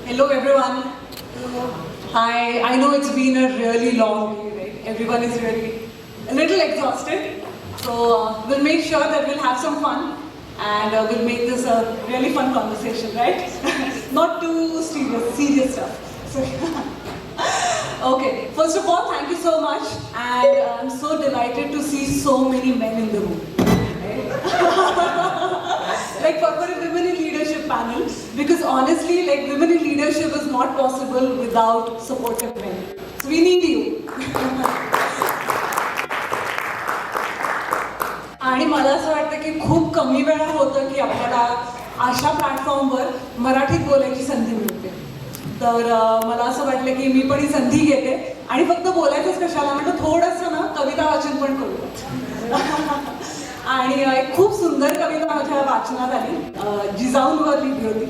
Hello everyone. Hi, I know it's been a really long day, right? Everyone is really a little exhausted. So we'll make sure that we'll have some fun and we'll make this a really fun conversation, right? Not too serious stuff. So, okay, first of all, thank you so much, and I'm so delighted to see so many men in the room. Like for a women in leadership panel, because honestly, like women in leadership is not possible without supportive men. So we need you. आणि मला असं वाटतं की खूप कमी वेळा होतं की आपल्याला अशा प्लॅटफॉर्मवर मराठीत बोलायची संधी मिळते. तर मला असं वाटलं की मी पण ही संधी घेते आणि फक्त बोलायचंच कशाला म्हटलं थोडंसं ना कविता वाचन पण करूया. आणि एक खूप सुंदर कविता माझ्या वाचनात आली, जिजाऊंवर लिहिली होती.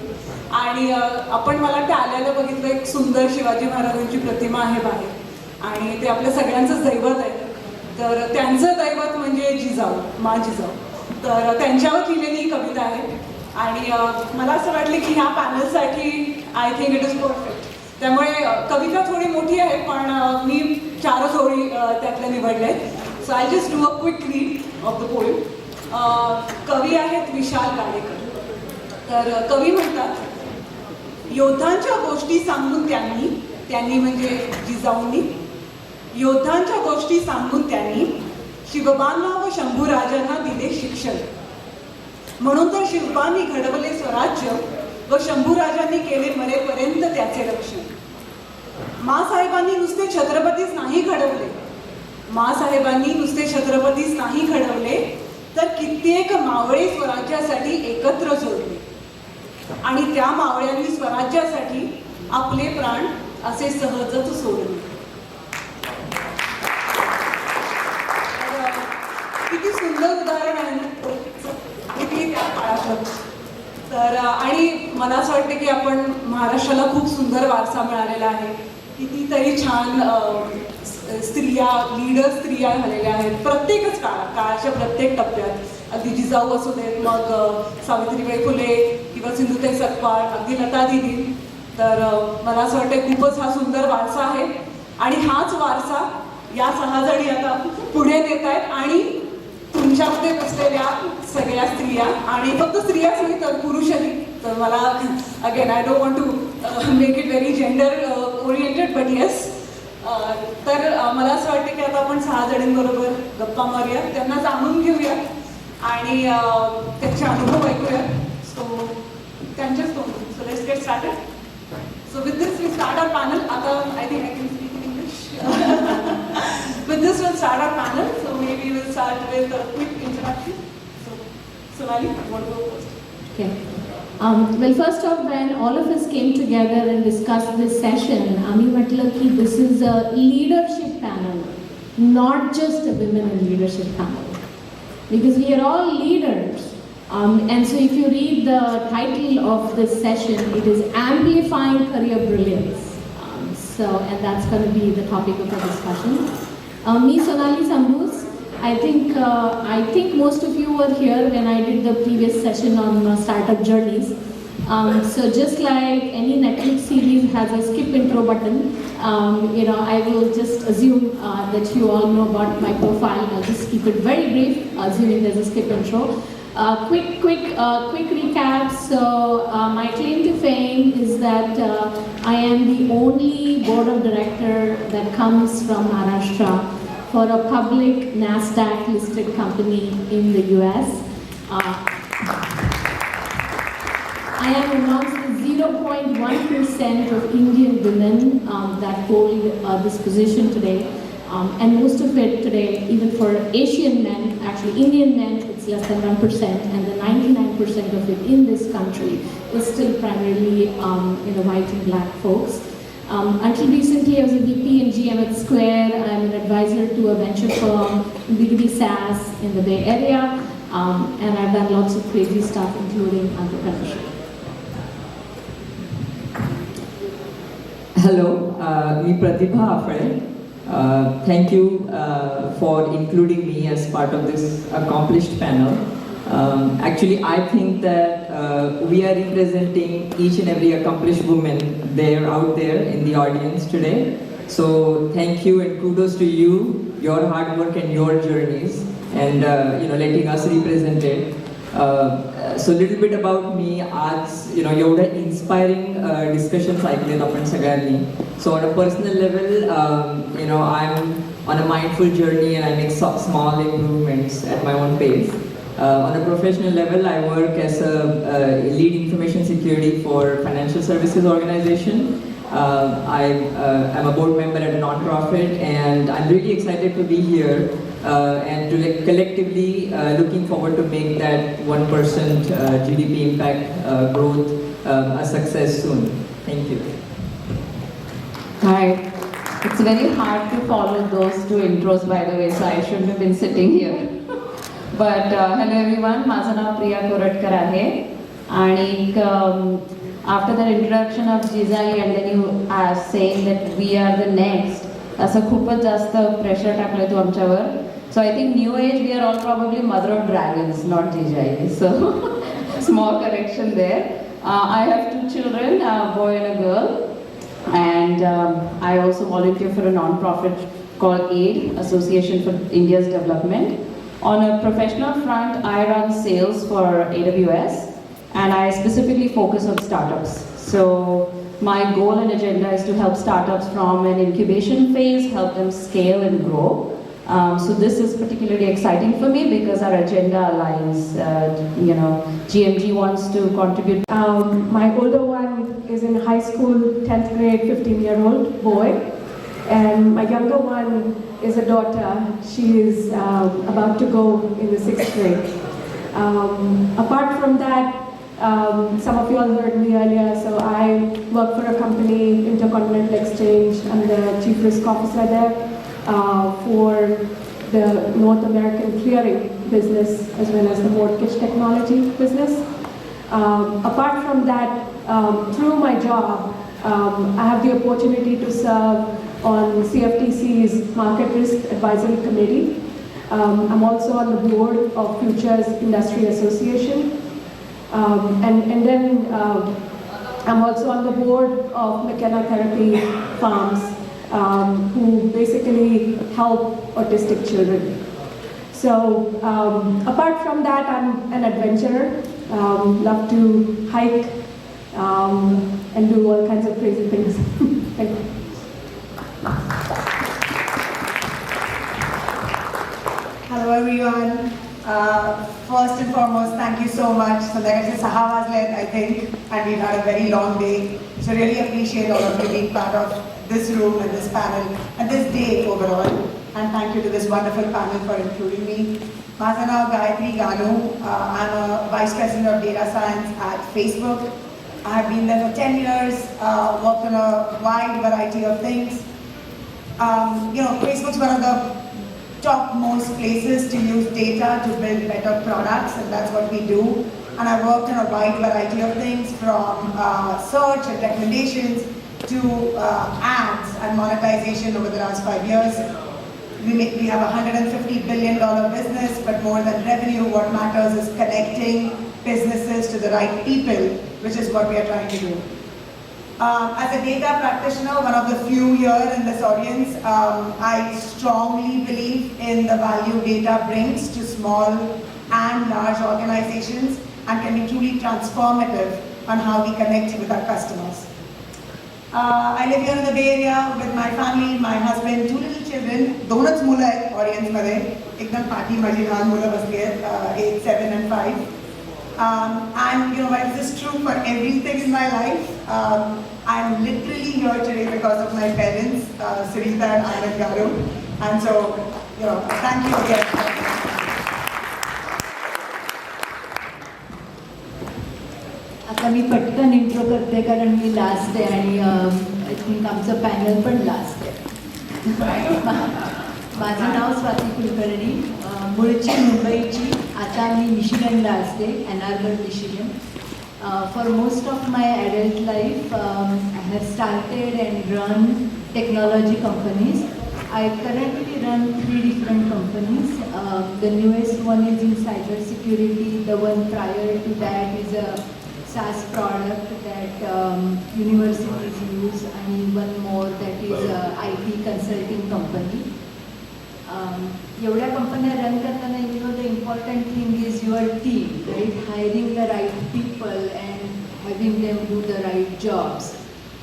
आणि आपण मला त्या आल्याला बघितलं एक सुंदर शिवाजी महाराजांची प्रतिमा आहे बाहेर आणि ते आपल्या सगळ्यांचंच दैवत आहे. तर त्यांचं दैवत म्हणजे जिजाऊ, मा जिजाऊ. तर त्यांच्यावर लिहिलेली ही कविता आहे आणि मला असं वाटलं की ह्या पॅनलसाठी I think it is perfect. त्यामुळे कविता थोडी मोठी आहे पण मी 4 ओळी त्यातल्या निवडल्या आहेत. So I just do a quick read of the poem. कवी आहेत विशाल गाडेकर. तर कवी म्हणतात, योद्धांच्या गोष्टी सांगून त्यांनी म्हणजे जिजाऊंनी योद्धांच्या गोष्टी सांगून त्यांनी शिवबांना व शंभूराजांना दिले शिक्षण. म्हणून तर शिवबांनी घडवले स्वराज्य व शंभूराजांनी केले मरेपर्यंत त्याचे रक्षण. मासाहेबांनी नुसते छत्रपतीच नाही घडवले, मासाहेबांनी नुसते छत्रपतीच नाही घडवले तर कित्येक मावळे स्वराज्यासाठी एकत्र जोडले आणि त्या मावळ्यांनी स्वराज्यासाठी आपले प्राण असे सहजच सोडले. किती सुंदर उदाहरण आहे ना किती त्या काळातलं. तर आणि मला असं वाटतं की आपण महाराष्ट्राला खूप सुंदर वारसा मिळालेला आहे. कितीतरी छान स्त्रिया लीडर स्त्रिया झालेल्या आहेत प्रत्येकच काळाच्या प्रत्येक टप्प्यात. अगदी जिजाऊ असू देत, मग सावित्रीबाई फुले किंवा सिंधुताई सपकाळ, अगदी लता दिदी. तर मला असं वाटतं खूपच हा सुंदर वारसा आहे आणि हाच वारसा या 6 जणी आता पुढे नेत आहेत आणि तुमच्यामध्ये बसलेल्या सगळ्या स्त्रिया आणि फक्त स्त्रियाच नाही तर पुरुषही. तर मला again I don't want to make it very gender oriented but yes. तर मला असं वाटतं की आता आपण 6 जणींबरोबर गप्पा मारूया, त्यांना जाणून घेऊया आणि त्यांचे अनुभव ऐकूया. सो त्यांच्याच तोंडून. So let's get started. So with this we start our panel. आता I think I can speak in English. With this we'll start our panel. So maybe we'll start with a quick introduction. So Sonali, you want to go first? Okay. Well, first off, when all of us came together and discussed this session, Ami म्हटलं की this is a leadership panel, not just a women in leadership panel, because we are all leaders. And so if you read the title of this session, it is Amplifying Career Brilliance. And that's going to be the topic of our discussion. Me, Sonali Sambus. I think most of you were here when I did the previous session on startup journeys. So just like any Netflix series has a skip intro button, I will just assume that you all know about my profile. I'll just keep it very brief, assuming there's a skip intro. Quick recap. So my claim to fame is that I am the only board of director that comes from Maharashtra for a public NASDAQ listed company in the US. I am amongst the 0.1% of Indian women that hold this position today. And most of it today, even for Asian men, actually Indian men, it's less than 1%, and the 99% of it in this country is still primarily white and black folks. Until recently, I was a VP in GMGES Square. I'm an advisor to a venture firm, B2B SaaS in the Bay Area, and I've done lots of crazy stuff, including entrepreneurship. Hello, me Pratibha Aphale. Thank you for including me as part of this accomplished panel. Actually, I think that we are representing each and every accomplished woman there out there in the audience today. So thank you and kudos to you, your hard work and your journeys, and letting us represent it. So little bit about me. आज एवढं inspiring discussions ऐकलेत आपण सगळ्यांनी. So on a personal level, I'm on a mindful journey and I make small improvements at my own pace. On a professional level, I work as a lead information security for financial services organization. I'm a board member at a non-profit, and I'm really excited to be here and to collectively looking forward to make that 1% GDP impact growth a success soon. Thank you. Hi. It's very hard to follow those two intros, by the way, so I shouldn't have been sitting here. But hello everyone, माझं नाव प्रिया कोरटकर आहे आणि after that introduction of Jizai and then you are saying that we are the next, असं खूपच जास्त pressure टाकलं तू आमच्यावर. So I think new age we are all probably mother of dragons, not Jizai. So small correction there. I have 2 children, a boy and a girl, and I also volunteer for a non-profit called AID, Association for India's Development. On a professional front, I run sales for AWS, and I specifically focus on startups. So my goal and agenda is to help startups from an incubation phase, help them scale and grow. So this is particularly exciting for me because our agenda aligns. GMG wants to contribute. My older one is in high school, 10th grade, 15-year-old boy. And my younger one is a daughter. She is about to go in the 6th grade. Apart from that, some of you all heard me earlier, so I work for a company, Intercontinental Exchange. I'm the Chief Risk Officer there for the North American clearing business as well as the mortgage technology business. Apart from that, through my job, I have the opportunity to serve on CFTC's Market Risk Advisory Committee. I'm also on the board of Futures Industry Association. And then I'm also on the board of McKenna Therapy Farms, who basically help autistic children. So apart from that, I'm an adventurer, love to hike and do all kinds of crazy things. Thank you. Hello everyone. First and foremost, thank you so much. So like I said, 6 hours late, I think, and we've had a very long day. So really appreciate all of you being part of this room and this panel and this day overall. And thank you to this wonderful panel for including me. माझं नाव Gayatri Ganu. I'm a Vice President of Data Science at Facebook. I have been there for 10 years, worked on a wide variety of things. Facebook's one of the topmost places to use data to build better products, and that's what we do. And I've worked on a wide variety of things, from search and recommendations to ads and monetization over the last 5 years. We have a $150 billion business, but more than revenue, what matters is connecting businesses to the right people, which is what we are trying to do. As a data practitioner, one of the few here in this audience, I strongly believe in the value data brings to small and large organizations and can be truly transformative on how we connect with our customers. I live here in the Bay Area with my family, my husband, 2 little children. दोनच मुलं आहेत audience मध्ये. एकदम पाठी माझी लहान मुलं बसली आहेत, 8, 7 and 5. And while this is true for everything in my life, I'm literally here today because of my parents, Sarita and Anand Garu. And so, thank you again. आता मी पटकन इंट्रो करते कारण मी लास्ट आहे आणि आय थिंक आमचं panel पण last आहे. माझं नाव स्वाती कुलकर्णी, मूळची मुंबईची, आता मी मिशिगनला असते, एन आर Michigan. For most of my adult life, I have started and run technology companies. I currently run 3 different companies. The newest one is in cyber security. The one prior to that is a SaaS product that universities use, and one more that is a IT consulting company. एवढ्या कंपन्या run करताना the important thing is your team, right? Hiring the right people and having them do the right jobs.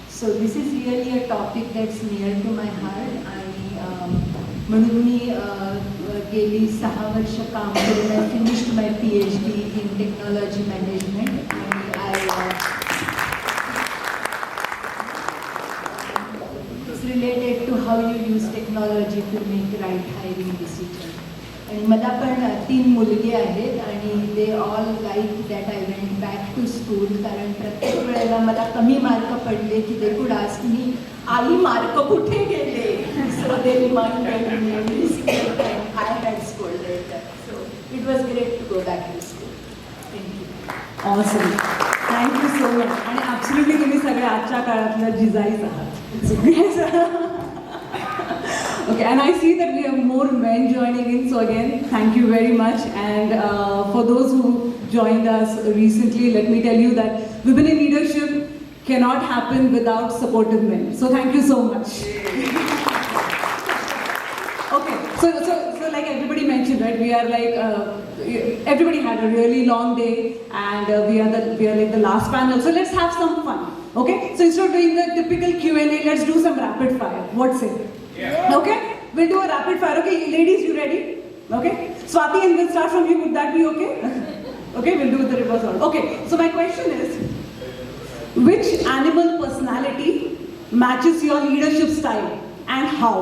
So this is really a topic that's near to my heart, आणि म्हणून मी गेली 6 वर्ष काम करून I finished my PhD in technology management, and it's related to how you use technology to make right hiring decision. आणि मला पण 3 मुलगे आहेत, आणि they all like that I went back to school, कारण प्रत्येक वेळेला मला कमी मार्क पडले की they could ask me, I mark कुठे गेले? So they reminded me every single time I had scolded them. So it was great to go back to school. Thank you. Awesome. Thank you so much. आणि absolutely तुम्ही सगळ्या आजच्या काळातल्या जिजाईच आहात. Okay, and I see that we have more men joining in, so again, thank you very much. And for those who joined us recently, let me tell you that women in leadership cannot happen without supportive men. So thank you so much. Okay, so like everybody mentioned, right? We are like everybody had a really long day, and we are like the last panel. So let's have some fun. Okay, so instead of doing the typical Q&A, let's do some rapid fire. What's it? Yeah. Okay, we'll do a rapid fire. Okay, ladies, you ready? Okay, Swati, and we'll start from you. Would that be okay? Okay, we'll do the reverse order. Okay, so my question is, which animal personality matches your leadership style and how?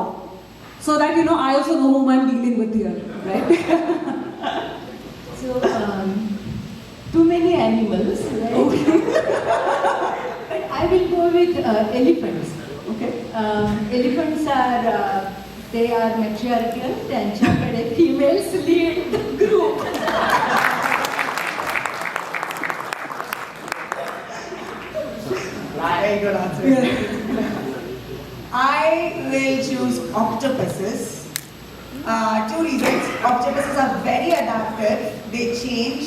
So that I also know whom I'm dealing with here, right? So too many animals, right? Okay. But I will go with elephants. Okay. Elephants are they are matriarchal. त्यांच्याकडे females lead the group. Very good answer. I will choose octopuses. 2 reasons. Octopuses are very adaptive. They change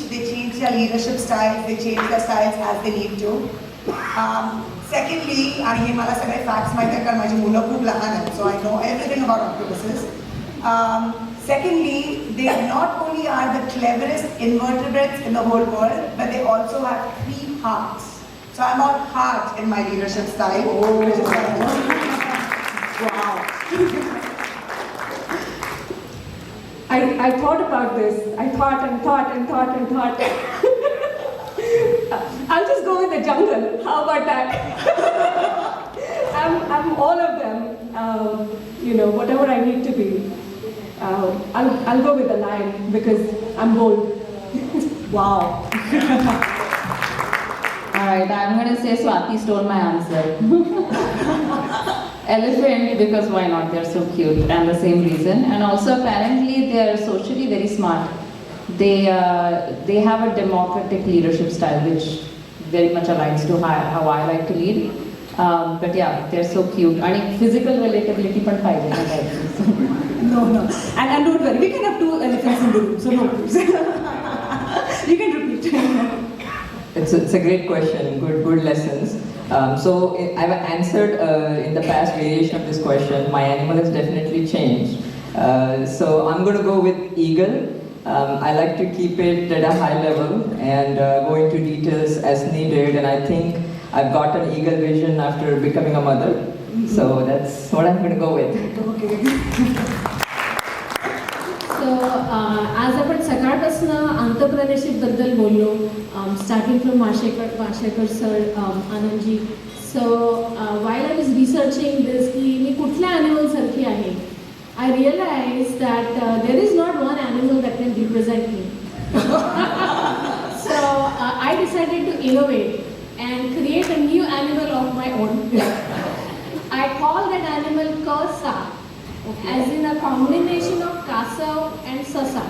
their leadership styles, they change their styles as they need to. Secondly, आणि हे मला सगळे facts माहिती आहेत कारण माझी मुलं खूप लहान आहेत, so I know everything about octopuses. Secondly, they not only are the cleverest invertebrates in the whole world, but they also have 3 hearts. So I'm on heart in my leadership style. Which is Wow. I thought about this. I thought. I'll just go with the jungle. How about that? I'm all of them. Whatever I need to be. I'll go with the lion because I'm bold. Wow. All right, I'm going to say Swati stole my answer. Elephant, because why not? They're so cute, and the same reason. And also apparently they're socially very smart. They have a democratic leadership style, which very much aligns to how I like to lead. But yeah, they're so cute. And physical relatability पण पाहिजे ना काहीतरी. No. And don't worry, we can have 2 elephants in the room, so no worries. You can repeat. It's a great question, good lessons. So I've answered in the past variation of this question. My animal has definitely changed. So I'm going to go with eagle. I like to keep it at a high level and go into details as needed. And I think I've got an eagle vision after becoming a mother. So that's what I'm going to go with. Okay. So आज आपण सकाळपासून entrepreneurship बद्दल बोललो, starting from माशेकर sir, Anandji. So while I was researching this, की मी कुठल्या animal सारखी आहे, I realized that there is not one animal that can represent me. So I decided to innovate and create a new animal of my own. I call that animal Kasa, as in a combination of Kasav and Sasa.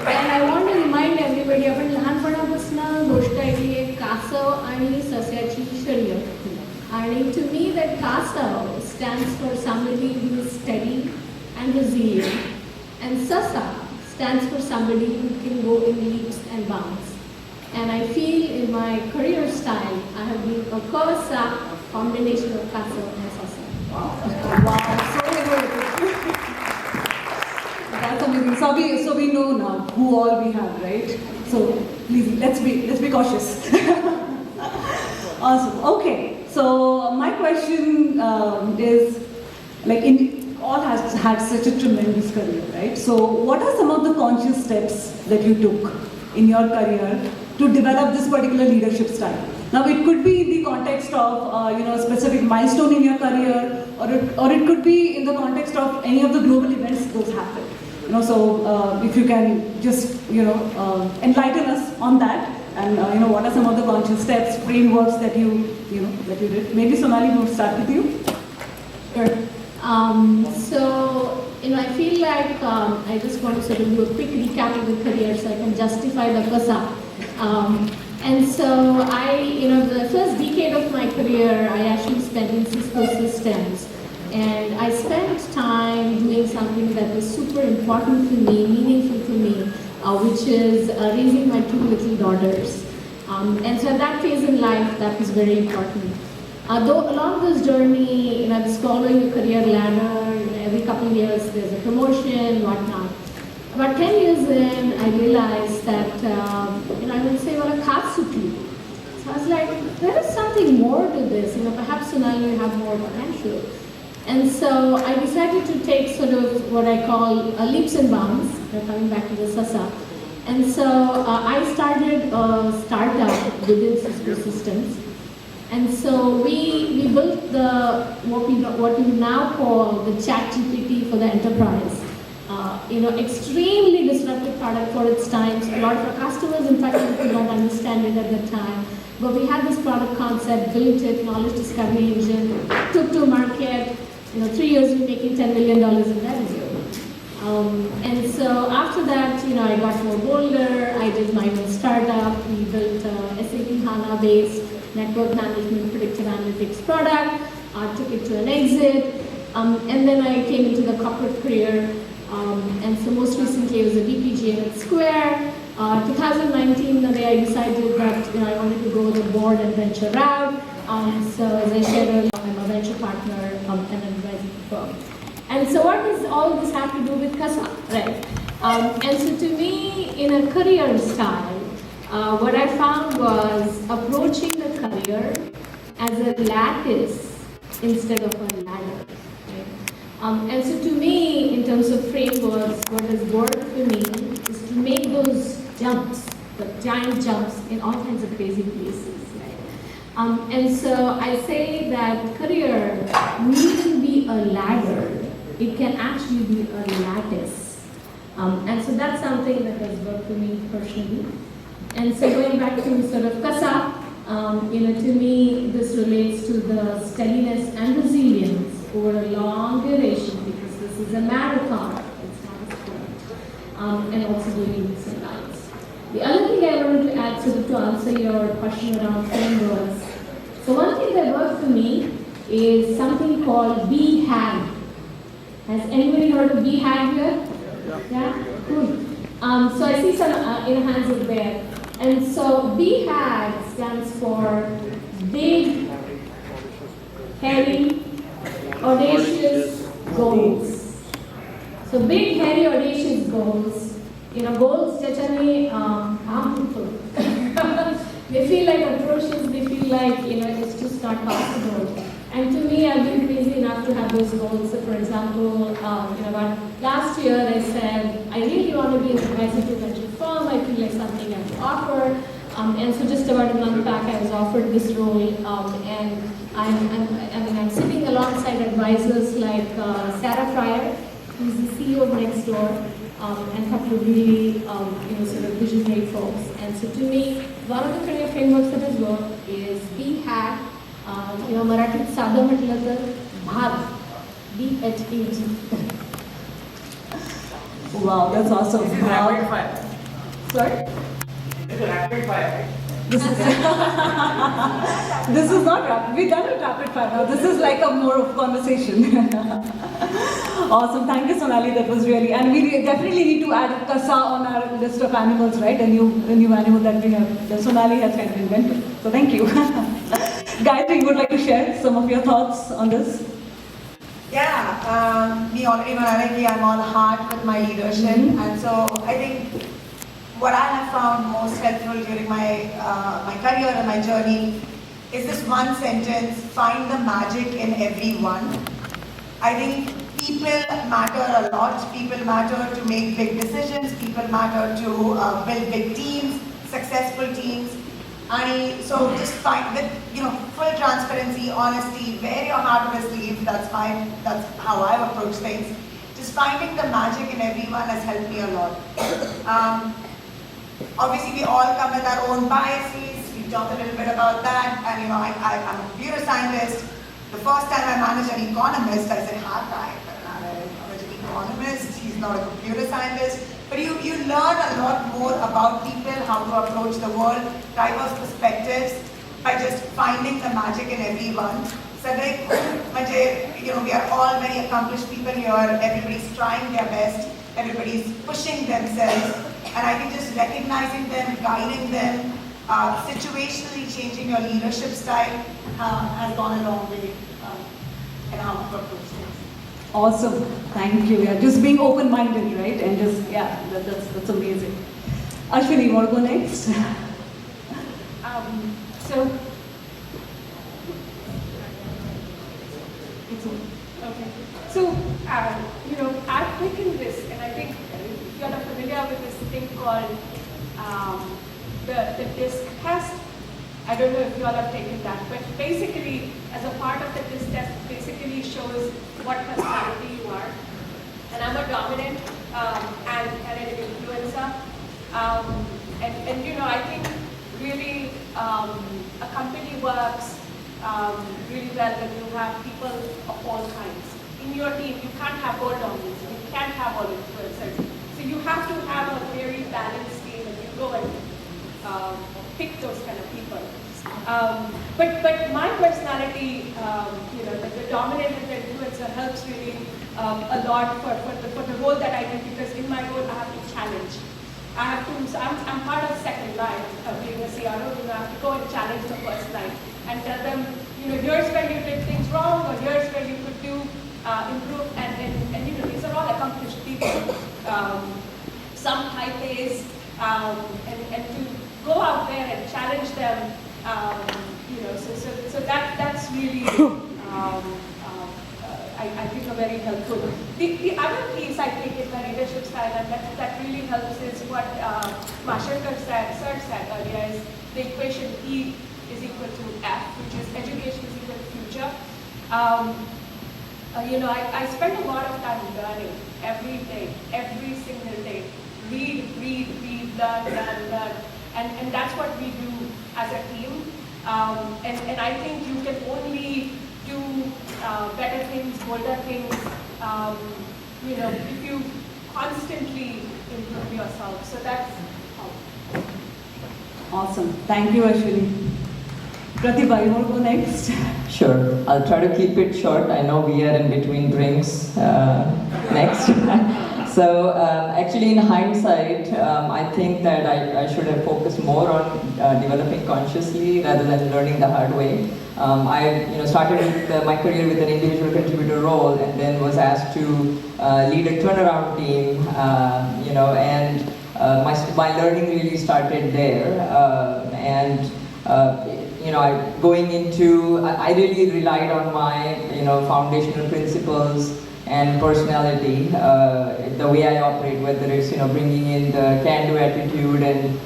And I want to remind everybody, आपण लहानपणापासून गोष्ट ऐकली आहे कासव आणि सस्याची शर्यत. And to me, that Kasav stands for somebody who is steady and resilient. And SASA stands for somebody who can go in leaps and bounds. And I feel in my career style, I have been a KSA combination of CASA and SASA. Wow, so innovative. That's amazing. So we know now who all we have, right? So please, let's be cautious. Awesome. Okay. So my question is, like, all has had such a tremendous career, right? So what are some of the conscious steps that you took in your career to develop this particular leadership style? Now, it could be in the context of a specific milestone in your career, or it could be in the context of any of the global events those happen. So if you can just enlighten us on that, and what are some of the conscious steps, frameworks that you did? Maybe Sonali, we'll start with you. Sure. So I feel like I just want to sort of do a quick recap of the career so I can justify the KSA. And so the first decade of my career, I actually spent in Cisco systems. And I spent time doing something that was super important to me, meaningful to me, which is raising my 2 little daughters. And so at that phase in life, that was very important. Though along this journey, I was following a career ladder, every couple of years there's a promotion, whatnot. About 10 years in, I realized that, I would say, well, a katsuki. So I was like, there is something more to this, perhaps Sonali you have more potential. And so I decided to take sort of what I call leaps and bounds, coming back to the SASA. And so I started a startup within Cisco Systems. And so we built what we now call the ChatGPT for the enterprise. Extremely disruptive product for its time. A lot of our customers, in fact, did not understand it at the time. But we had this product concept, built it, knowledge discovery engine, took to market. 3 years we're making $10 million in revenue. And so after that, I got more bolder. I did my own startup. We built a SAP HANA-based network management predictive analytics product. Took it to an exit. And then I came into the corporate career. And so most recently I was a VP GM at Square. 2019, the day I decided that I wanted to go the board and venture route. So as I shared earlier, I'm a venture partner and an advising firm. And so what does all this have to do with KSA, right? And so to me, in a career style, what I found was approaching the career as a lattice instead of a ladder. Right? And so to me, in terms of frameworks, what has worked for me is to make those jumps, the giant jumps in all kinds of crazy places. And so I say that career needn't be a ladder, it can actually be a lattice. And so that's something that has worked for me personally. And so going back to sort of KSA, to me this relates to the steadiness and resilience over a long duration, because this is a marathon, it's not a sprint, and also doing leaps and bounds. The other thing I wanted to add sort of to answer your question around frameworks. So one thing that worked for me is something called BHAG. Has anybody heard of BHAG here? Yeah? Cool. So I see some hands up there. And so BHAG stands for Big, Hairy, Audacious Goals. So big, hairy, audacious goals. Goals generally harmful. They feel like atrocious, they feel like, it's just not possible. And to me, I've been crazy enough to have those goals. So for example, about last year I said, I really want to be an advisor to a venture firm, I feel like something I can offer. And so just about a month back, I was offered this role, and I'm sitting alongside advisors like Sarah Fryer, who's the CEO of Nextdoor, and a couple of really, sort of visionary folks. And so to me, one of the career frameworks that has worked is BHAG, Marathi साधं म्हटलं तर भाग, BHAG. Wow, that's awesome. Rapid fire. Sorry? This is rapid fire. This is this is not rapid. We've done it rapid fire now. This is like a more of conversation. Awesome. Thank you, Sonali. That was really, and we definitely need to add kasa on our list of animals, right? A new animal that we have, that Sonali has kind of invented. So thank you. Gayatri, you would like to share some of your thoughts on this? Yeah, me already mentioned I'm on heart with my leadership, and so I think what I have found most helpful during my my career and my journey is this one sentence: find the magic in everyone. I think people matter a lot. People matter to make big decisions. People matter to build big teams, successful teams. And so just find with full transparency, honesty, wear your heart on your sleeve. That's how I approach things. Just finding the magic in everyone has helped me a lot. Obviously, we all come with our own biases. We talked a little bit about that. And I'm a computer scientist. The first time I managed an economist, I said, "Hi, I'm an economist. He's not a computer scientist." But you learn a lot more about people, how to approach the world, diverse perspectives, by just finding the magic in everyone. So we are all very accomplished people here. Everybody's trying their best. Everybody's pushing themselves. And I think just recognizing them, guiding them, situationally changing your leadership style has gone a long way in how to approach things. Awesome. Thank you. Yeah, just being open-minded, right? And just, that's amazing. Ashwini, you want to go next? I've taken this, and I think if you're not familiar with this thing called the DISC test. I don't know if you all have taken that, but basically, as a part of the DISC test, basically shows what personality you are. And I'm a dominant and an influencer. I think really a company works really well when you have people of all kinds. In your team, you can't have all dominants, you can't have all influencers. So you have to have a very balanced team, and you go and pick those kind of people. But my personality, the dominant and the influencer helps really a lot for the role that I do, because in my role I have to challenge. I'm part of second line of being a CRO. I have to go and challenge the first line and tell them, here's where you did things wrong, or here's where you could do improve. And these are all accomplished people. Some type A's, and to go out there and challenge them. So that's really I think are very helpful. The other piece I think in my leadership style, and that really helps, is what Masharkar sir said earlier, is the equation E is equal to F, which is education is equal to future. I spend a lot of time learning every day, every single day. Read, learn. And that's what we do as a team. And I think you can only do better things, bolder things, if you constantly improve yourself. So that's how. Awesome. Thank you, Ashwini. Pratibha, you want to go next? Sure. I'll try to keep it short. I know we are in between drinks next. So actually, in hindsight, I think that I should have focused more on developing consciously rather than learning the hard way. I started with, my career with an individual contributor role, and then was asked to lead a turnaround team. And my learning really started there. I really relied on my foundational principles and personality, the way I operate, whether it's bringing in the can-do attitude and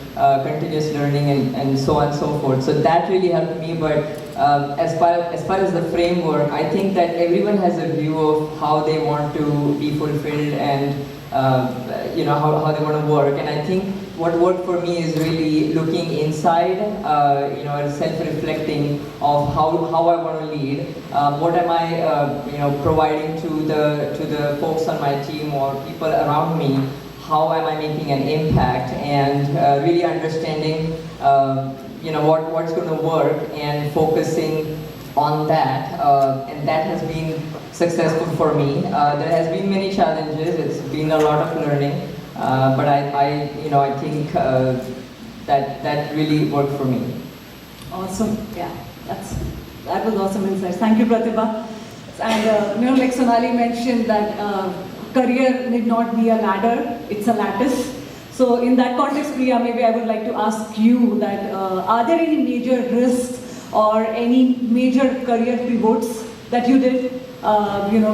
continuous learning and so on and so forth. So that really helped me. But as far as the framework, I think that everyone has a view of how they want to be fulfilled and how they want to work. And I think what worked for me is really looking inside, and self-reflecting of how I want to lead. What am I, providing to the folks on my team or people around me? How am I making an impact? And really understanding, what's going to work and focusing on that, and that has been successful for me. There has been many challenges. It's been a lot of learning, but I think that really worked for me. Awesome. Yeah, that was awesome insights. Thank you, Pratibha. And like Sonali mentioned that career need not be a ladder; it's a lattice. So in that context, Priya, maybe I would like to ask you that are there any major risks or any major career pivots that you did,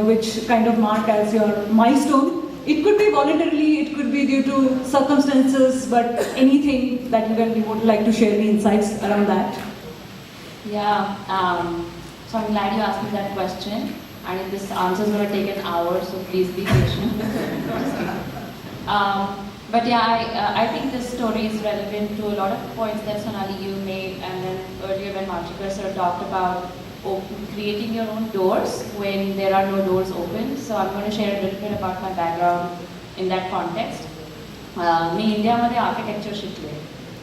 which kind of mark as your milestone? It could be voluntarily, it could be due to circumstances, but anything that you would like to share any insights around that? Yeah, so I'm glad you asked me that question, and this answer is going to take an hour, so please be patient. But yeah, I think this story is relevant to a lot of points that Sonali you made, and then earlier when Machikar sir talked about creating your own doors when there are no doors open. So I'm going to share a little bit about my background in that context. मी इंडियामध्ये architecture शिकले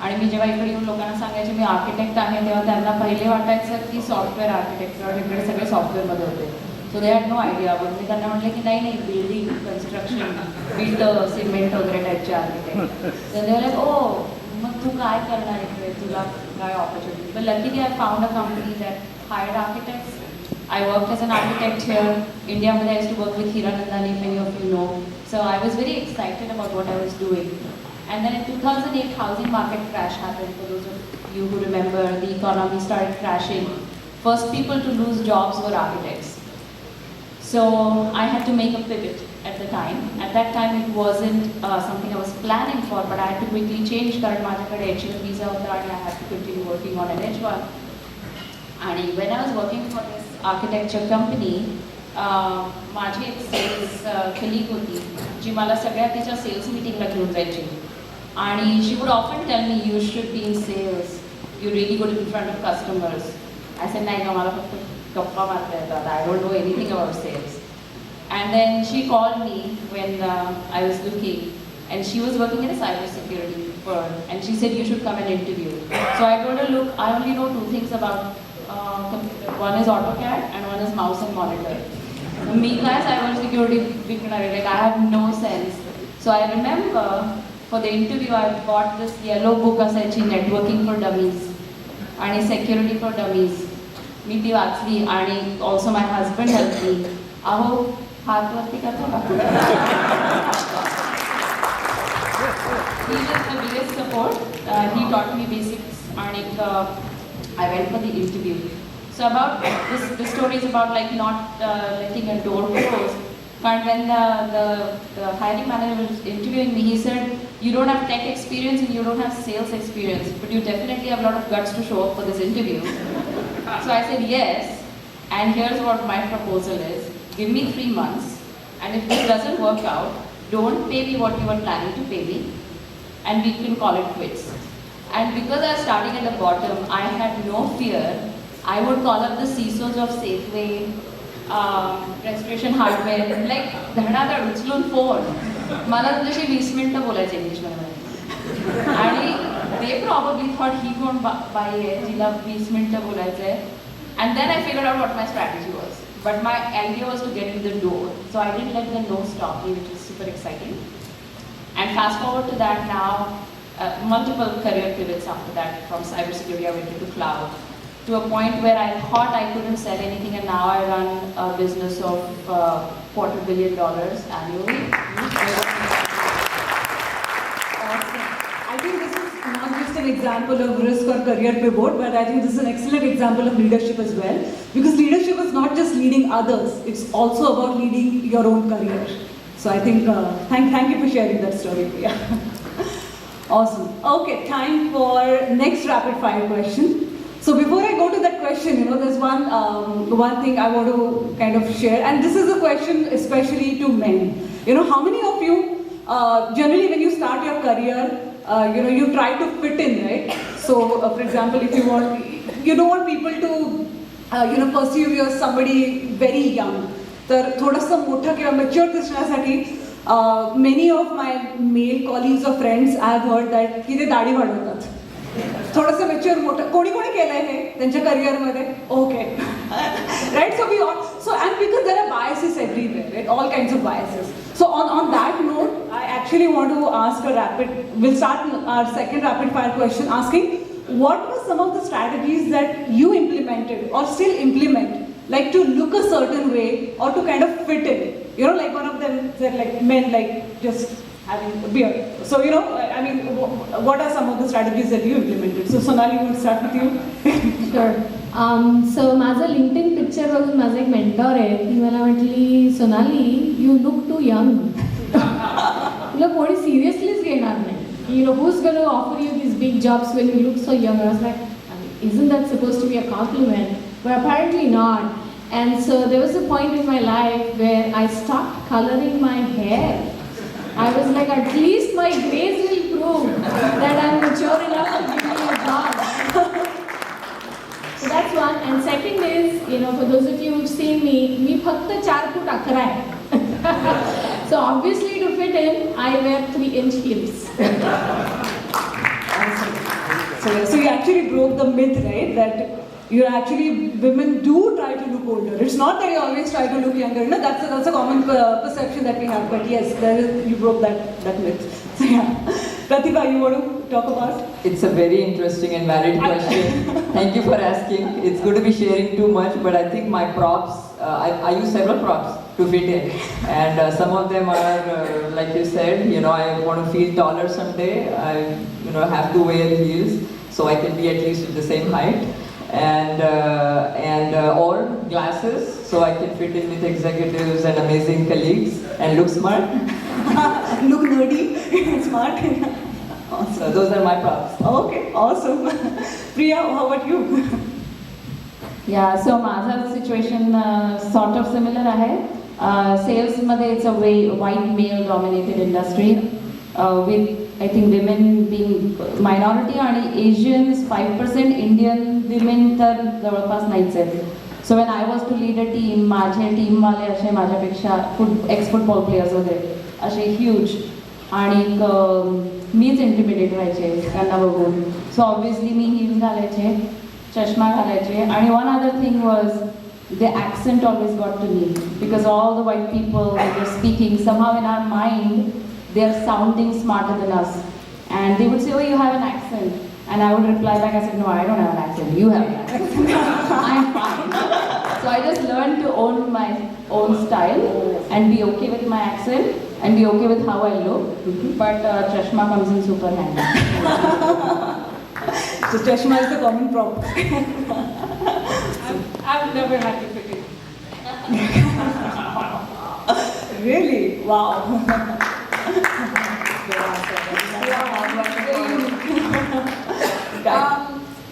आणि मी जेव्हा इकडे येऊन लोकांना सांगायचे मी architect आहे तेव्हा त्यांना पहिले वाटायचं की सॉफ्टवेअर आर्किटेक्चर इकडे सगळे सॉफ्टवेअरमध्ये होते. सो दे हॅड नो आयडिया. पण मी त्यांना म्हटलं की नाही बिल्डिंग कन्स्ट्रक्शन विथ सिमेंट वगैरे टाईपचे आर्किटेक्ट. तर ते लाईक ओ मग तू काय करणार इकडे तुला काय ऑपॉर्च्युनिटी. पण luckily I found a company that hired architects. I worked as an architect here. India, I used to work with Hiranandani, many of you know. So I was very excited about what I was doing. And then in 2008, housing market crash happened. For those of you who remember, the economy started crashing. First people to lose jobs were architects. So I had to make a pivot at the time. At that time, it wasn't something I was planning for, but I had to quickly change. Karan माझ्याकडे H1 visa होता and I had to continue working on an H1. And when I was working for this architecture company, माझी एक sales colleague होती जी मला सगळ्या तिच्या sales मीटिंगला घेऊन जायची. आणि she would often tell me you should be in sales, you really good in front of customers. I said नाही का मला फक्त गप्पा मारता येतात, I don't know anything about sales. And then she called me when I was looking, and she was working in a cybersecurity firm, and she said you should come and interview. So I told her, look, I only know two things about computer. One is AutoCAD and one is mouse and monitor. Me guys, cybersecurity विकणार आहे, like I have no sense. So I remember for the interview I bought this yellow book असायची Networking for Dummies आणि Security for Dummies. मी ती वाचली आणि also my husband helped me. अहो हात वरती करतो का? He was the biggest support. He taught me basics and I went for the interview. So about this story is about like not letting a door close. But when the hiring manager was interviewing me, he said, you don't have tech experience and you don't have sales experience, but you definitely have a lot of guts to show up for this interview. So I said yes, and here's what my proposal is. Give me 3 months, and if this doesn't work out, don't pay me what you were planning to pay me, and we can call it quits. And because I was starting at the bottom, I had no fear. I would call up the CISOs of Safeway, restoration hardware, like धडाधड उचलून phone. मला तुझ्याशी 20 मिनिटं बोलायचं इंग्लिशमध्ये. आणि they probably thought ही कोण by आहे जिला 20 मिनिटं बोलायचं आहे. And then I figured out what my strategy was. But my idea was to get in the door. So I didn't let the no stop me, which was super exciting. And fast forward to that now. Multiple career pivots after that. From cybersecurity, I went into cloud to a point where I thought I couldn't sell anything, and now I run a business of $250 million annually. Awesome. I think this is not just an example of risk or career pivot, but I think this is an excellent example of leadership as well. Because leadership is not just leading others; it's also about leading your own career. So I think thank you for sharing that story, Priya. Awesome. Okay, time for next rapid fire question. So before I go to that question, there's one thing I want to kind of share, and this is a question especially to men. How many of you generally when you start your career, you try to fit in, right? So for example, if you don't want people to perceive you as somebody very young. तर थोडंसं मोठं किंवा mature दिसण्यासाठी many of my male colleagues or friends I have heard that की ते दाढी वाढवतात. थोडंसं मॅच्युअर मोठं कोणी कोणी केलंय हे त्यांच्या करिअरमध्ये okay right so we all so and because there are biases everywhere right all kinds of biases so on that note I actually want to ask a rapid will start our second rapid fire question asking what were some of the strategies that you implemented or still implement, like to look a certain way or to kind of fit in? You know, like one of them said, like men like just having a beard. So, you know, I mean, what are some of the strategies that you implemented? So, Sonali, we'll start with you. Sure. So माझं LinkedIn picture बघून माझा एक mentor आहे ती मला म्हटली Sonali you look too young तुला कोणी सिरियसलीच घेणार नाही you know, who's going to offer you these big jobs when you look so young? I was like, isn't that supposed to be a compliment? But apparently not. And so there was a point in my life where I stopped coloring my hair. I was like, at least my grays will prove that I'm mature enough to give me a job. So that's one. And second is, you know, for those of you who've seen me, मी फक्त 4 फूट 11 आहे. So obviously to fit in, I wear 3-inch heels. So you actually broke the myth, right? That you're actually, women do try to look older. It's not that you always try to look younger. No, that's a common perception that we have. But yes, you broke that myth. So yeah. Pratibha, you want to talk about? It's a very interesting and valid question. Thank you for asking. It's good to be sharing too much, but I think my props, I use several props to fit in. And some of them are, like you said, you know, I want to feel taller someday. I have to wear heels so I can be at least at the same height. And or glasses so I can fit in with executives and amazing colleagues and look smart. Look nerdy, smart. Awesome. So those are my props. Okay, awesome. Priya, how about you? Yeah, so माझा situation sort of similar आहे. Sales मध्ये it's a very white male dominated industry with I think women being minority आणि Asians 5%, Indian women तर जवळपास नाहीच आहेत. So when I was to lead a team, माझे team वाले असे माझ्यापेक्षा ex football players वगैरे असे huge आणि मीच इंटिमिडेट व्हायचे त्यांना बघून. सो ऑब्व्हियसली मी हिल्स घालायचे, चष्मा घालायचे आणि one other thing was the accent always got to me because all the white people that were speaking somehow in our mind they are sounding smarter than us and they would say, oh, you have an accent, and I would reply back, I said, no, I don't have an accent, you have an accent. I'm fine. So I just learned to own my own style and be okay with my accent and be okay with how I look, but chashma comes in super handy. So chashma is the common prop. I've never had to fit it. Really? Wow.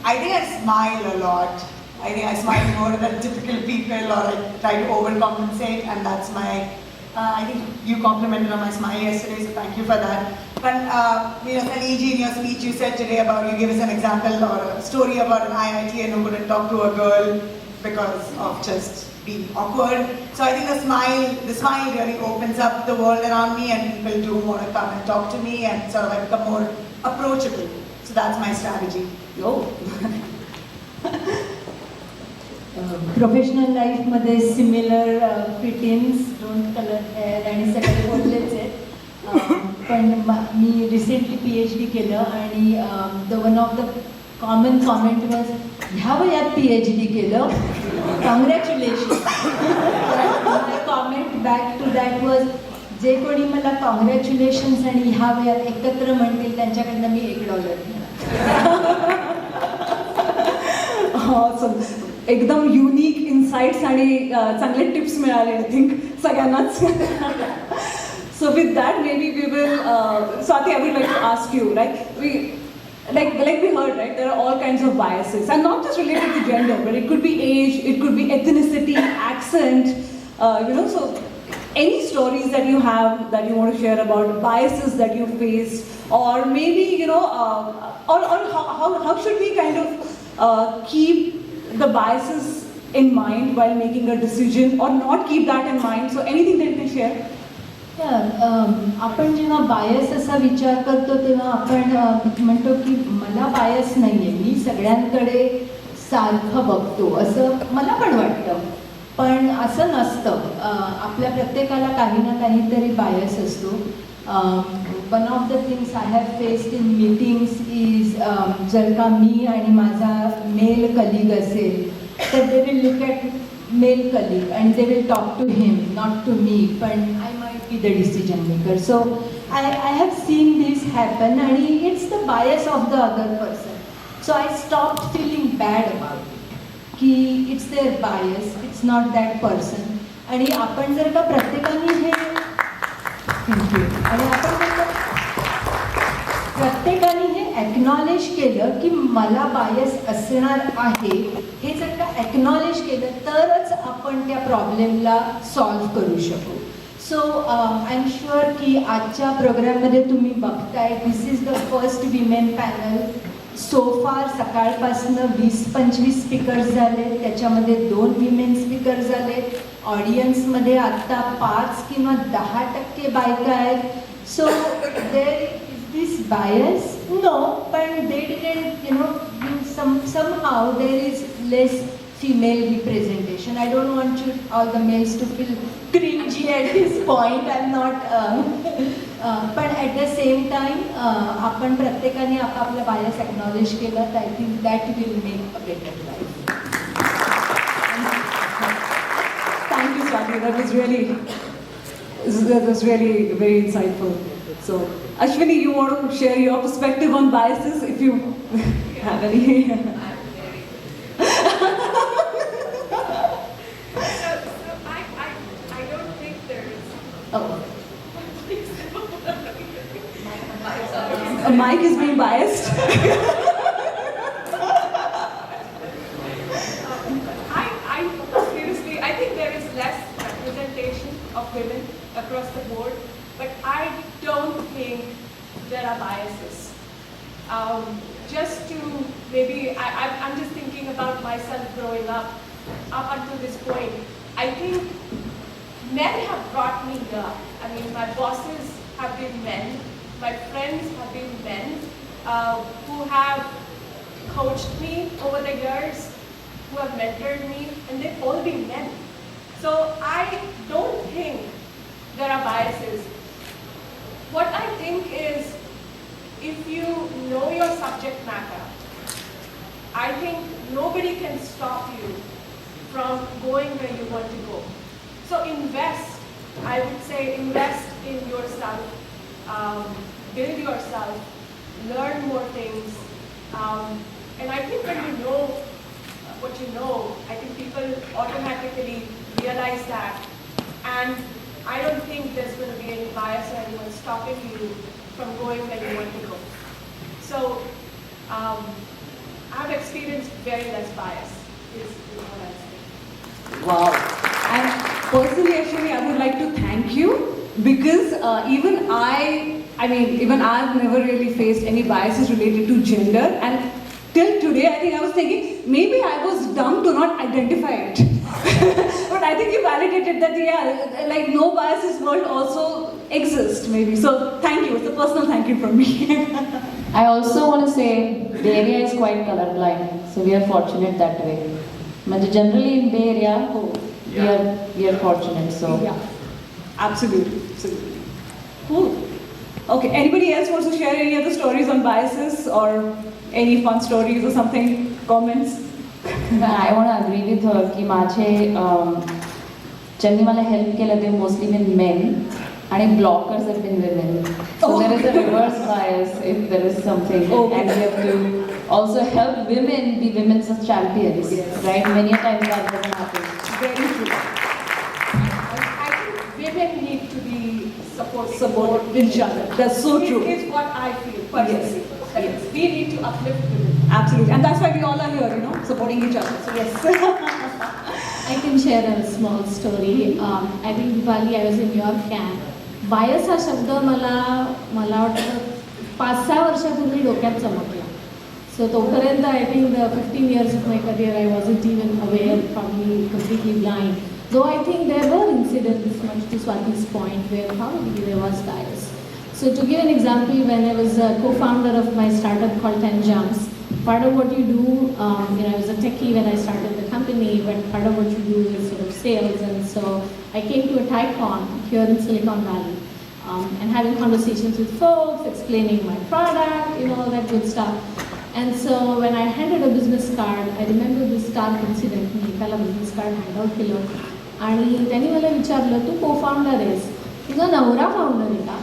I think I smile a lot. I think I smile more than typical people, or I try to overcompensate, and that's my. I think you complimented on my smile yesterday, so thank you for that. But Saniji, in your speech, you said today about you gave us an example or a story about an IITian who couldn't talk to a girl because of just being awkward. So I think the smile really opens up the world around me, and people do want to come and talk to me, and sort of I become more approachable. So that's my strategy. Professional लाईफमध्ये similar fittings, don't colour hair आणि सगळे बोललेच आहेत. पण मी recently PhD केलं आणि one of the common comment was, ह्या वयात PhD केलं, congratulation. My comment back to that was, जे कोणी मला कॉंग्रॅच्युलेशन्स आणि ह्या वयात एकत्र म्हणतील त्यांच्याकडनं मी $1 घेणार. एकदम युनिक इन्साइट्स आणि चांगले टिप्स मिळाले आय थिंक सगळ्यांनाच. So with that, maybe we will, Swati, I would like to ask you, like we heard, right, there are all kinds of biases, and not just related to gender, but it could be age, it could be ethnicity, accent, so any stories that you have that you want to share about biases that you faced, or maybe, or how should we kind of keep the biases in mind while making a decision, or not keep that in mind? So anything that you can share? आपण जेव्हा बायस असा विचार करतो तेव्हा आपण म्हणतो की मला बायस नाही आहे, मी सगळ्यांकडे सारखं बघतो असं मला पण वाटतं. पण असं नसतं. आपल्या प्रत्येकाला काही ना काहीतरी बायस असतो. One of the things I have faced in meetings is जर का मी आणि माझा मेल कलीग असेल तर they will look at male colleague and they will talk to him, not to me, but I might be the decision maker. So I have seen this happen and it's the bias of the other person. So I stopped feeling bad about it. Ki it's their bias, it's not that person. आणि आपण जर का प्रत्येकाने हे आणि आपण जर का प्रत्येकाने हे ॲक्नॉलेज केलं की मला बायस असणार आहे, हे जर का ॲक्नॉलेज केलं तरच आपण त्या प्रॉब्लेमला सॉल्व्ह करू शकू. सो आय एम शुअर की आजच्या प्रोग्राममध्ये तुम्ही बघताय this is the first women panel. So far सकाळपासनं 20-25 स्पीकर्स झाले, त्याच्यामध्ये 2 विमेन स्पीकर झाले. ऑडियन्समध्ये आत्ता 5 किंवा 10% बायका आहेत. सो देर this bias? No, but they didn't, somehow there is less female representation. I don't want all the males to feel cringy at this point. I'm not, but at the same time, आपण प्रत्येकाने आपापला bias acknowledge केला तर I think that will make a better life. Thank you, Swati. That was really very insightful. So, Ashwini, you want to share your perspective on biases if you have any? I don't think there is. Oh. A mic is being biased. Seriously, I think there is less representation of women across the board, but I don't think there are biases. Just to maybe, I'm just thinking about myself growing up until this point. I think men have brought me here. I mean, my bosses have been men, my friends have been men who have coached me over the years, who have mentored me, and they've all been men. So I don't think there are biases. What I think is, if you know your subject matter, I think nobody can stop you from going where you want to go. So invest, I would say invest in yourself, build yourself, learn more things, and I think when you know what you know, I think people automatically realize that, and I don't think there's going to be any bias or anyone stopping you from going where you want to go. So, I've experienced very less bias, is what I'm saying. Wow. And personally, actually, I would like to thank you because even I've never really faced any biases related to gender, and till today, I think I was thinking maybe I was dumb to not identify it. But I think you validated that, yeah, like no biases world also exists maybe. So thank you. It's a personal thank you from me. I also want to say Bay Area is quite colorblind, so we are fortunate that way. But generally in Bay Area, we are fortunate. So Yeah, absolutely. Cool. Okay, anybody else wants to share any other stories on biases or any fun stories or something? Comments? I want to agree with her की माझे ज्यांनी मला help केलं ते mostly been men आणि blockers have been women. So there is a reverse bias if there is something and we have to also help women be women's champions, right? Many times that doesn't happen. Very true. I think women need to be supportive. Support each other. That's so true. Is what I feel personally. Yes. We need to uplift women. Absolutely. And that's why we all are here, supporting each other. So yes. I can share a small story. I think Diwali, I was in your camp. बायस हा शब्द मला वाटतं 5-6 वर्षापूर्वी डोक्यात चमकला. सो तोपर्यंत I think 15 years of my career I wasn't even aware, probably completely blind. Though I think there were incidents, much to Swati's point, where probably there was bias. So to give an example, when I was a co-founder of my startup called 10 Jumps, part of what you do, I was a techie when I started the company, but part of what you do is sort of sales. And so I came to a TideCon here in Silicon Valley and having conversations with folks, explaining my product, all that good stuff. And so when I handed a business card, I remember this stark incident. मी एकाला business card hand out केलं आणि त्यांनी मला विचारलं, तू co-founder आहेस, तुझा नवरा founder आहे का?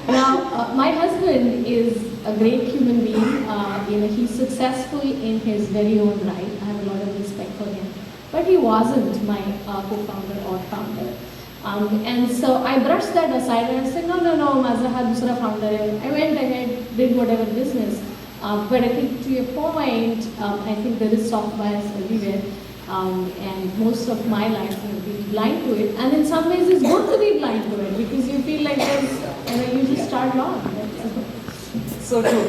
Now, my husband is a great human being. He's successful in his very own right. I have a lot of respect for him. But he wasn't my co-founder or founder. And so I brushed that aside and I said, no, माझा हा दुसरा founder आहे. I went ahead, did whatever business. But I think to your point, I think there is soft bias everywhere. And most of my life I've been blind to it, and in some ways it's good to be blind to it because you feel like you just start wrong. So true.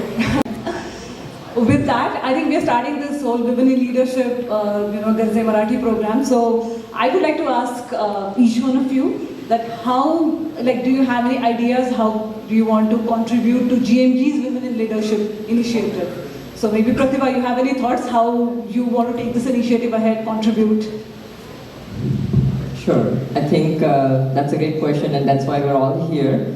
With that, I think we are starting this whole Women in Leadership, Garje Marathi program. So I would like to ask each one of you that do you have any ideas how do you want to contribute to GMG's Women in Leadership initiative? So maybe Pratibha, you have any thoughts how you want to take this initiative ahead, contribute? Sure. I think that's a great question, and that's why we're all here.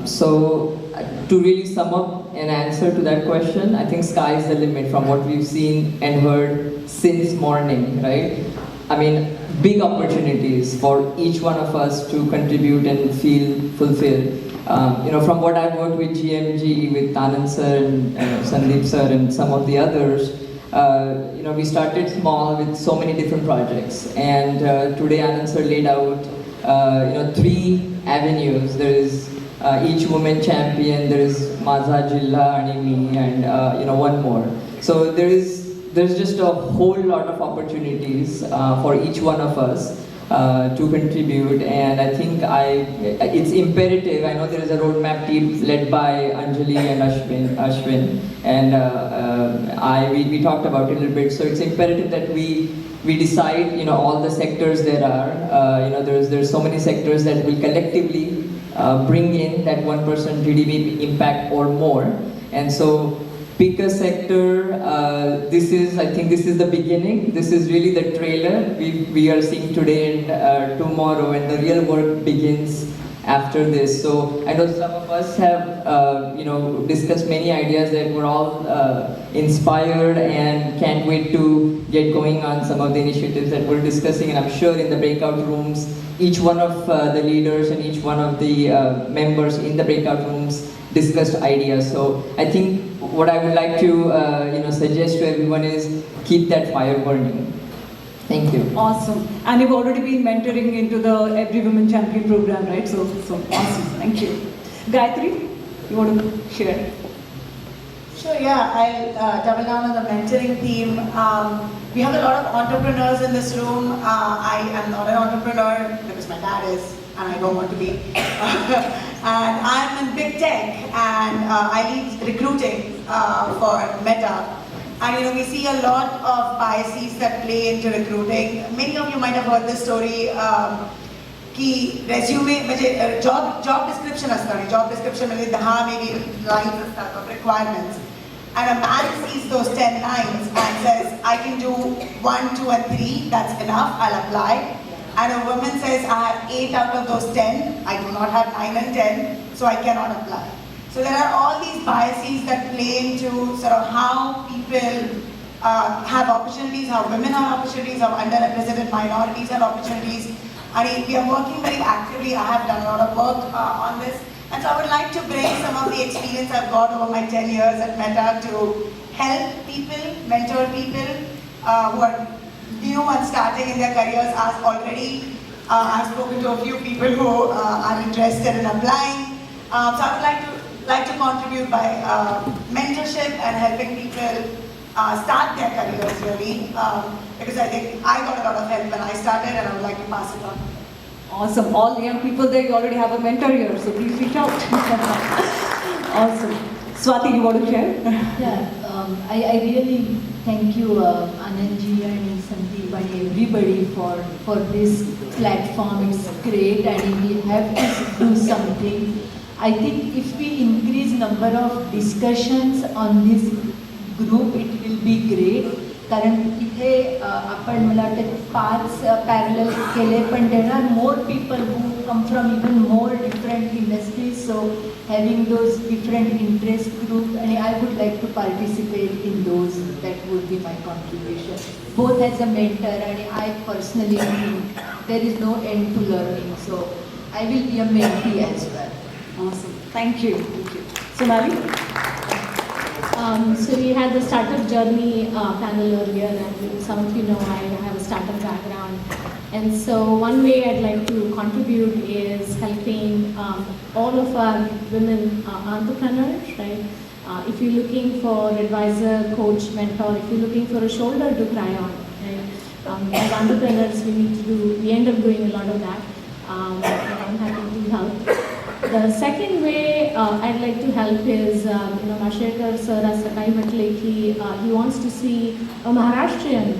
So to really sum up an answer to that question, I think sky is the limit from what we've seen and heard since morning, right? I mean, big opportunities for each one of us to contribute and feel fulfilled. From what I've worked with GMG, with Anand sir and Sandeep sir and some of the others, we started small with so many different projects. And today Anand sir laid out, 3 avenues. There is each woman champion, there is Maza Jilla and me, and one more. So there's just a whole lot of opportunities for each one of us. To contribute, and I think it's imperative. I know there is a roadmap team led by Anjali and Ashwin, and we talked about it a little bit. So it's imperative that we decide, all the sectors there are. There's so many sectors that will collectively bring in that 1% GDP impact or more, and so. Pick a sector. I think this is the beginning. This is really the trailer we are seeing today and tomorrow, and the real work begins after this. So I know some of us have discussed many ideas that we're all inspired and can't wait to get going on some of the initiatives that we're discussing. And I'm sure in the breakout rooms, each one of the leaders and each one of the members in the breakout rooms discussed ideas. So I think what I would like to suggest to everyone is keep that fire burning. Thank you. Awesome. And you've already been mentoring into the Every Women Champion program, right? So awesome. Thank you. Gayatri, you want to share? Sure, yeah, I'll double down on the mentoring theme. We have a lot of entrepreneurs in this room. I am not an entrepreneur because my dad is, and I don't want to be. And I'm in big tech, and I lead recruiting for Meta. And we see a lot of biases that play into recruiting. Many of you might have heard this story. की resume म्हणजे job description असतं. Job description मध्ये 10 maybe lines असतात of requirements. And a man sees those 10 lines and says, I can do 1, 2, and 3. That's enough. I'll apply. And a woman says, I have 8 out of those 10. I do not have 9 and 10, so I cannot apply. So there are all these biases that play into sort of how people have opportunities, how women have opportunities, how underrepresented minorities have opportunities. I mean, we are working very actively. I have done a lot of work on this. And so I would like to bring some of the experience I've got over my 10 years at Meta to help people, mentor people who are new and starting in their careers. I've spoken to a few people who are interested in applying. So I would like to contribute by mentorship and helping people start their careers really. Because I think I got a lot of help when I started, and I would like to pass it on. Awesome. All the young people there, you already have a mentor here, so please reach out. Awesome. Swati, you want to share? Yeah, I really thank you, Anandji and Sandeep and everybody for this platform, it's great, and we have to do something. I think if we increase number of discussions on this group, it will be great. कारण इथे आपण मला वाटतं 5 parallel केले, पण there are more people who come from even more different industries, so having those different interest group, आणि I would like to participate in those. That would be my contribution both as a mentor, आणि I personally think there is no end to learning, so I will be a mentee as well. Awesome. Thank you. Sonali? So we had the startup journey panel earlier, and some of you know I have a startup background. And so one way I'd like to contribute is helping all of our women entrepreneurs, right? If you're looking for advisor, coach, mentor, if you're looking for a shoulder to cry on, right? As entrepreneurs, we end up doing a lot of that. And I'm happy to help. The second way I'd like to help is, Maharashtrian sir as sakai matle ki he wants to see a Maharashtrian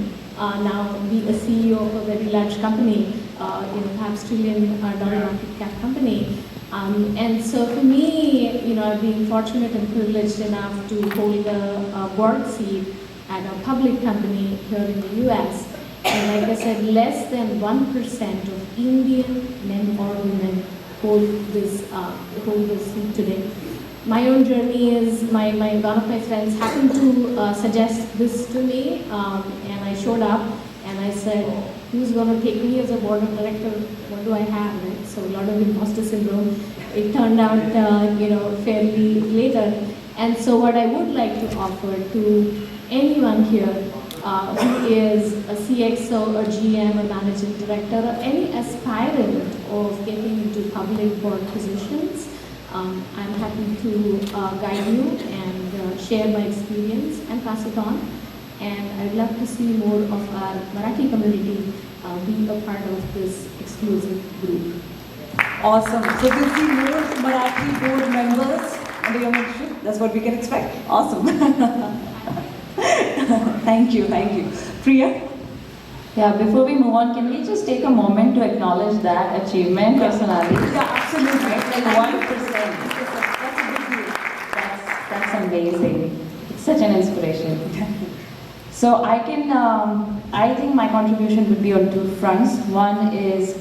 now be a CEO of a very large company, perhaps $1 trillion market cap company. And so for me, I've been fortunate and privileged enough to hold a board seat at a public company here in the US. And like I said, less than 1% of Indian men or women hold this seat today. My own journey is one of my friends happened to suggest this to me, and I showed up and I said, who's going to take me as a board of director? What do I have? Right? So a lot of imposter syndrome. It turned out fairly later. And so what I would like to offer to anyone here who is a CXO or GM or managing director or any aspirant of getting into public board positions, I'm happy to guide you and share my experience and pass it on. And I'd love to see more of our Marathi community be a part of this exclusive group. Awesome. So we'll see more Marathi board members under your mentorship. That's what we can expect. Awesome. Thank you. Priya? Yeah, before we move on, can we just take a moment to acknowledge that achievement personally? Yeah, absolutely. Like 1%. That's a big deal. That's amazing. It's such an inspiration. So I think my contribution would be on 2 fronts. One is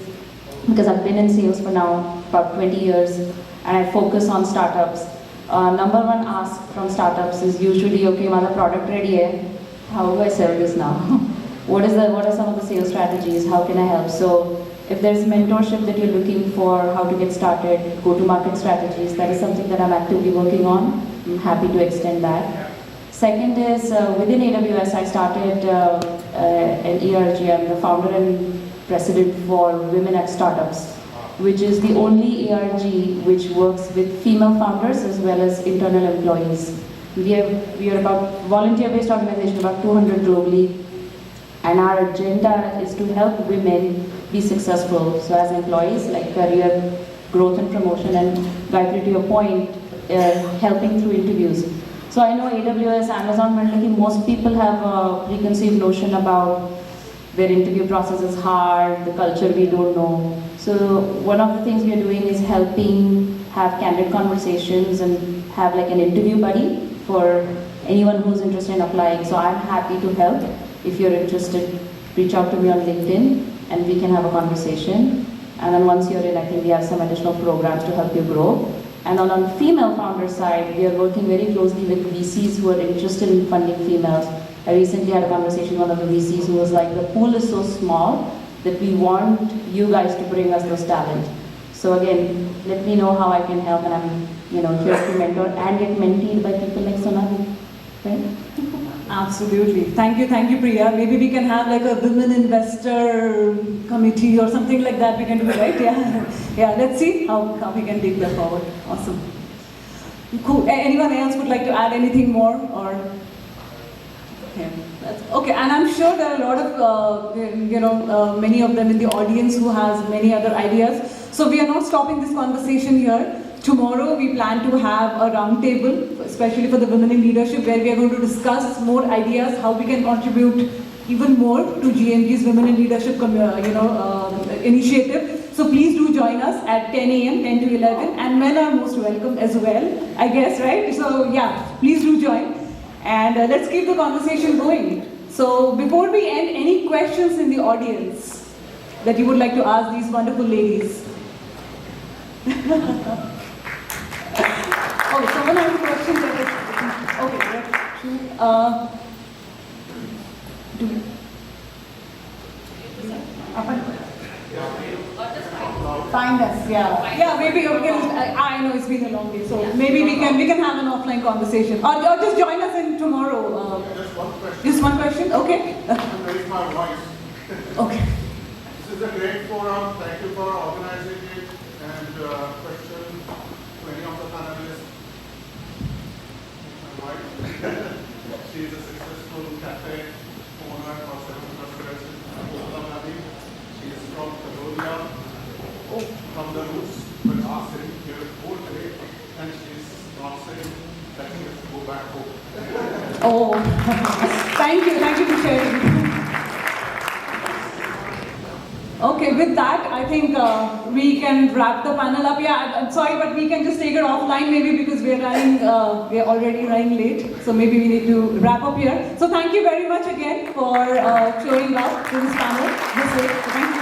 because I've been in sales for now about 20 years, and I focus on startups. Number one ask from startups is usually, okay, my product ready hai, how do I sell this now? What are some of the sales strategies? How can I help? So if there's mentorship that you're looking for, how to get started, go-to-market strategies, that is something that I'm actively working on. I'm happy to extend that. Second is within AWS, I started an ERG. I'm the founder and president for Women at Startups, which is the only ERG which works with female founders as well as internal employees. We are about volunteer-based organization, about 200 globally, and our agenda is to help women be successful. So as employees, like career growth and promotion, and Gayatri, to your point, helping through interviews. So I know AWS, Amazon, most people have a preconceived notion about their interview process is hard, the culture we don't know. So one of the things we are doing is helping have candid conversations and have like an interview buddy for anyone who's interested in applying. So I'm happy to help. If you're interested, reach out to me on LinkedIn and we can have a conversation. And then once you're in, I think we have some additional programs to help you grow. And on the female founder side, we are working very closely with VCs who are interested in funding females. I recently had a conversation with one of the VCs who was like, the pool is so small that we want you guys to bring us those talent. So again, let me know how I can help, and I'm here to mentor and get mentored by people like Sonali. Right? Absolutely. Thank you, Priya. Maybe we can have like a women investor committee or something like that. We can do it, right? Yeah. Let's see how we can take that forward. Awesome. Cool. Anyone else would like to add anything more or? Okay, and I'm sure there are a lot of, many of them in the audience who has many other ideas. So we are not stopping this conversation here. Tomorrow we plan to have a round table, especially for the women in leadership, where we are going to discuss more ideas, how we can contribute even more to GMG's Women in Leadership initiative. So please do join us at 10 a.m., 10 to 11, and men are most welcome as well, I guess, right? So yeah, please do join, and let's keep the conversation going. So before we end, any questions in the audience that you would like to ask these wonderful ladies? Oh, someone has a question. Okay. Find us, yeah. Yeah, maybe we can. I know it's been a long day, so maybe we can have an offline conversation, or just join us in tomorrow. Just one question. Just one question, okay? To raise my voice. Okay. This is a great forum. Thank you for organizing it. And question to any of the panelists. My wife. She is a successful cafe owner for 7+ years in Amplifying. She is from Cambodia, from the roots, but sitting here whole day, and she's not saying that she has to go back home. Oh, thank you for sharing. Okay, with that, I think we can wrap the panel up. Yeah, I'm sorry, but we can just take it offline maybe because we're already running late. So maybe we need to wrap up here. So thank you very much again for showing up to this panel this week. Thank you.